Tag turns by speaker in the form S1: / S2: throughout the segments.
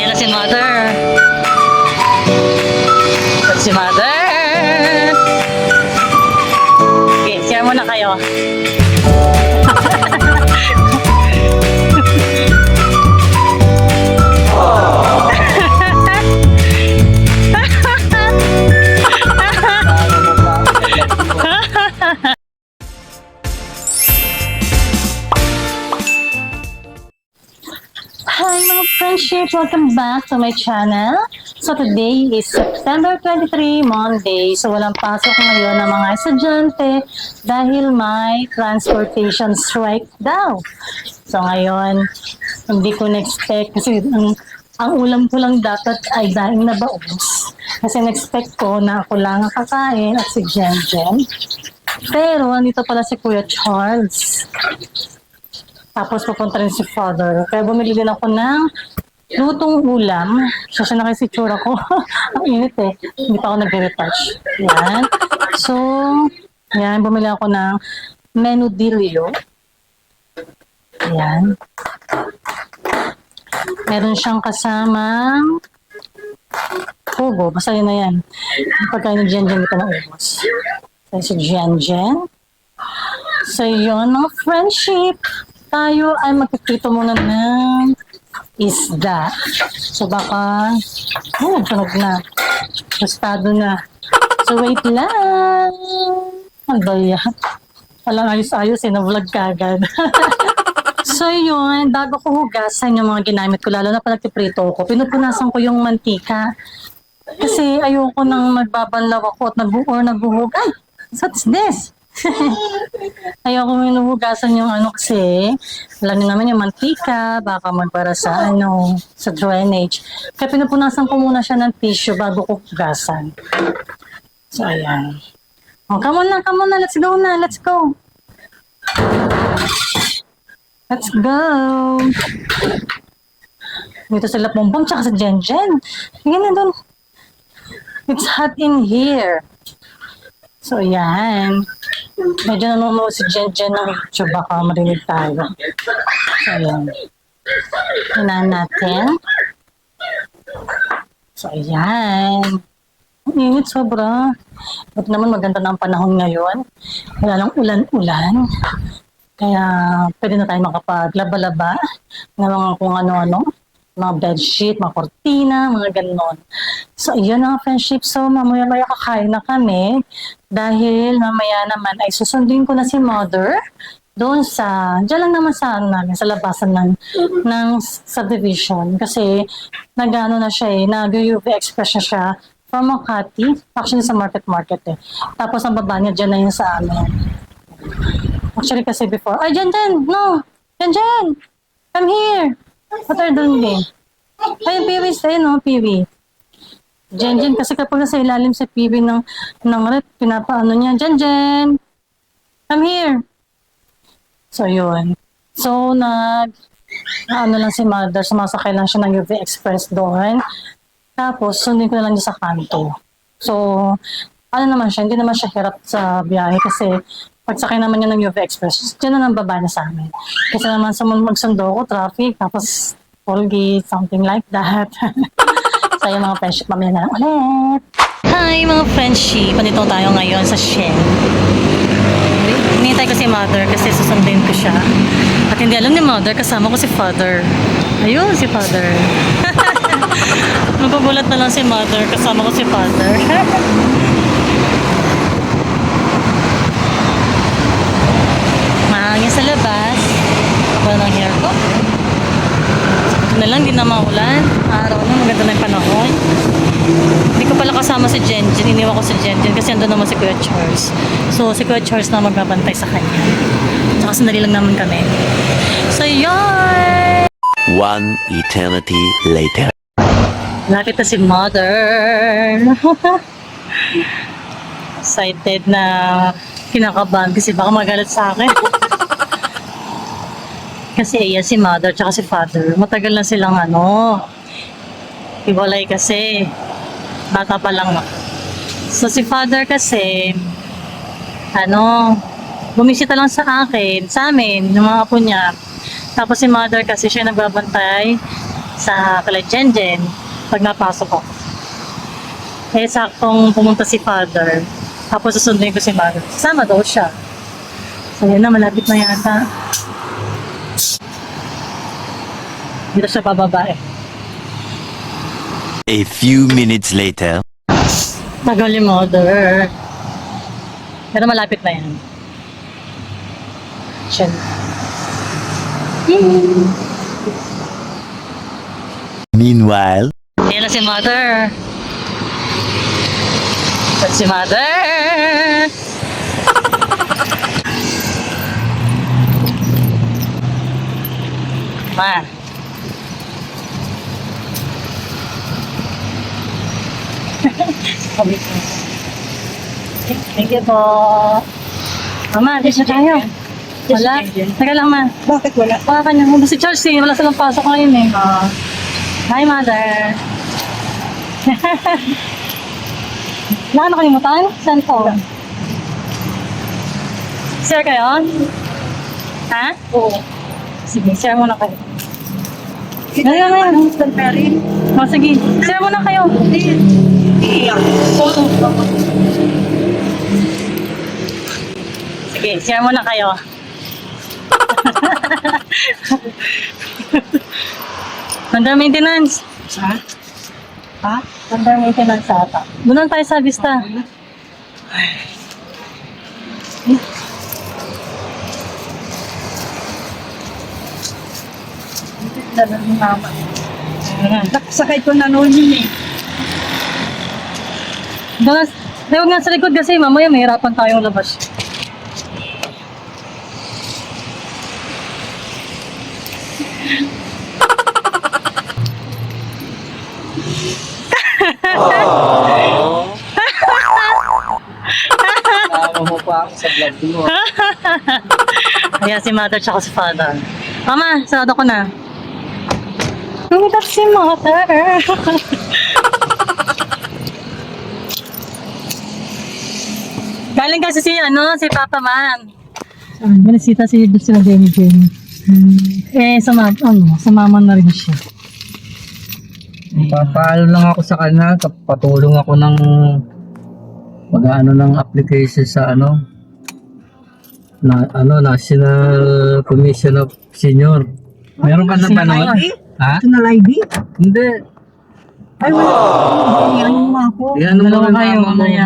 S1: Ayan na si Mother. Ayan si Mother. Okay, share muna kayo. Hi mga friendship! Welcome back to my channel. So today is September 23, Monday. So walang pasok ngayon ng mga estudyante dahil may transportation strike daw. So ngayon, hindi ko na-expect kasi ang ulam ko lang dapat ay daing na baos. Kasi na-expect ko na ako lang ang kakain at si Jen Jen. Pero nandito pala si Kuya Charles. Tapos pupunta rin si Father. Kaya bumili din ako ng lutong ulam. Siya na kasi tsura ko. Ang init eh. Hindi pa ako nag-retouch. Yan. So, yan. Bumili ako ng menudillo. Yan. Meron siyang kasamang pugo. Basta yun na yan. Pagkain ni Jen Jen, ito na ubos. So, si Jen Jen. So, yun mga friendship. Tayo ay magpiprito muna ng isda. So baka, nagsunog na. Tostado na. So wait lang. Ang daya. Walang ayos-ayos eh, na-vlog ka agad. So yun, bago ko hugasan yung mga ginamit ko, lalo na pag nagpiprito ko, pinupunasan ko yung mantika. Kasi ayoko nang magbabanlaw ako at nagbuhog. Ay, what's this? Ayoko minuhugasan yung ano kasi alam niyo naman yung mantika baka magbara sa sa drainage, kaya pinupunasan ko muna siya ng tissue bago ko hugasan. So ayan, come on na, let's go dito sila Pompom tsaka sa Jen Jen. Tingnan na doon, it's hot in here. So ayan, medyo nanonood si Jen Jen ng YouTube, baka marinig tayo. So ayan, hinan natin. So ayan, ang init sobra. At naman maganda na ang panahon ngayon, wala lang ulan-ulan, kaya pwede na tayo makapaglaba-laba ng mga kung ano-ano, mga bedsheet, mga kortina, mga ganon. So, yun ang friendship. So, mamaya-maya kakain na kami dahil mamaya naman ay susundin ko na si Mother doon dyan lang naman sa labasan ng subdivision. Kasi, nag-ano na siya nag-UV express na siya from Makati, actually sa market eh. Tapos, ang baba niya dyan na yun sa amin. Actually, kasi before, ay, Jen, no! Jen! Come here! What are you doing? Ay, yung PV stay, no? PV. Jen, kasi kapag nasa ilalim sa PV ng rep, pinapaano niya, Jen! Come here! So, yun. So, ano lang si Mother, sumasakay lang siya ng UV Express doon. Tapos, sundin ko na lang niya sa kanto. So, ano naman siya, hindi naman siya hirap sa biyahe kasi pagsakay naman niya ng UV Express, dyan na nang baba na sa amin. Kasi naman sa magsundo ko, traffic, tapos Colgate, something like that. So yung mga friendship, mamaya na lang ulit. Hi mga friendship, nandito tayo ngayon sa Shen. Hinihintay ko si Mother kasi susundin ko siya. At hindi alam ni Mother, kasama ko si Father. Ayun, si Father. Magugulat na lang si Mother, kasama ko si Father. Mahangin sa labas. Wala ng hair ko. Ito na lang, di na maulan. Araw na, maganda na yung panahon. Hindi ko pala kasama si Jen Jen. Iniwan ko si Jen Jen kasi andun naman si Kuya Charles. So, si Kuya Charles na magbabantay sa kanya. Tsaka sandali lang naman kami. So, yun!
S2: One eternity later.
S1: Lapit na si Mother. Excited na kinakabahan kasi baka magalit sa akin. Kasi iya si Mother tsaka si Father, matagal na silang hiwalay kasi bata pa lang. So si Father kasi bumisita lang sa amin, yung mga apo niya. Tapos si Mother kasi siya nagbabantay sa kala Jenjen pag napasok ako. Eh, saktong pumunta si father. Tapos susunduin ko si mother. Kasama daw siya. So, yun na, malapit na yata. Dito siya bababa eh.
S2: A few minutes later.
S1: Tagal yung mother. Pero malapit na yan. Siya.
S2: Meanwhile.
S1: Yan na si mother. Yan si mother. Ma. Thank you po. Mama, di siya tayo. Wala? Teka lang, ma.
S3: Bakit wala?
S1: Wala ka niya. Si Chelsea, wala silang pasok ngayon eh. Hi, mother. Wala ka nakalimutan? Saan po? Share kayo? Ha?
S3: Oo.
S1: Sige, share muna kayo.
S3: Kita
S1: Ngayon, ngayon.
S3: Mr. Perry.
S1: O, sige. Share muna kayo.
S3: Iyak.
S1: Sige, share muna kayo. Under maintenance.
S3: Ha? Ha?
S1: Under maintenance ata. Doon tayo sa Vista.
S3: Dala ni mama. Nakasakay ko na noon yun eh.
S1: Doon, huwag nga sa likod kasi mamaya mahirapan tayong labas.
S3: Tama mo pa ako sa vlog mo.
S1: Ayan si mother tsaka si father. Mama, sarado ko na. Tumitak si mother. Galing kasi si Papa Man. Binisita si Jenny Jenny. Eh, sumama na rin siya.
S4: Papaalo lang ako sa kanya, patulong ako ng mag-ano ng application sa National Commission of Senior. Meron ka na ba nun? Ha?
S3: National ID?
S4: Hindi.
S3: Ay, wala. Yan mo ako.
S4: Yan mo
S1: Dalawa
S4: lang
S1: kayo,
S4: naman mo
S1: mamaya.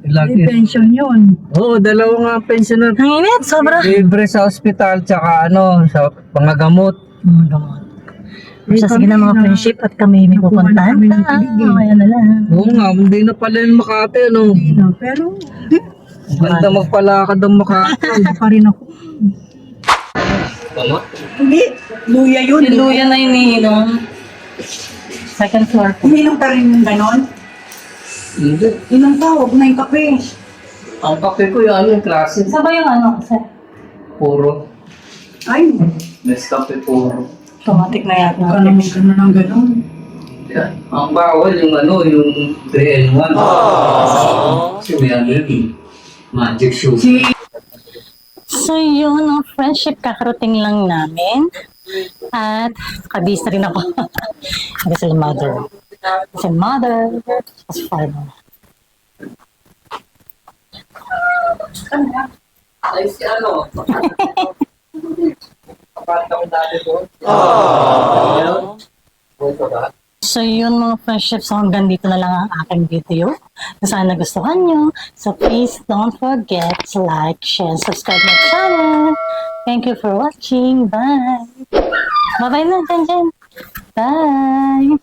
S4: ilag
S3: May pension yun.
S4: Oo, dalawa nga pensioner.
S1: Ang init, sobra.
S4: Libre sa ospital, tsaka sa pangagamot.
S1: Siya sige na mga friendship at kami may pupuntahan.
S3: kami ng kilig, eh.
S1: Kaya na lang.
S4: Oo nga, hindi na pala yung Makati,
S3: Pero,
S4: Ganda magpalakad ang Makati.
S3: hindi pa rin ako. Hindi. Luya yun.
S1: Si Luya na iniinom. Second floor po.
S3: Uminom ka rin yung ganon?
S4: Hindi.
S3: Inom ka, huwag na yung kape.
S4: Ang kape ko yung klase.
S1: Isa ba yung kasi?
S4: Puro.
S3: Ay,
S4: Nescafe puro.
S1: Automatic na yata.
S3: huwag ka naman ka na ng ganon.
S4: Yan. Ang bawal yung yung 3-in-1. Kasi may yun. Magic shoe.
S1: So yun, ang friendship kakarating lang namin. At kabis na rin ako. Kasi si mother. Si mother. Si father.
S4: Ay, si Kapatang dati doon. Ito ba?
S1: So yun mga friendships, so hanggang dito na lang ang aking video. Kung sana nagustuhan nyo. So please don't forget to like, share, and subscribe my channel. Thank you for watching. Bye! Bye-bye na, Jen. Bye!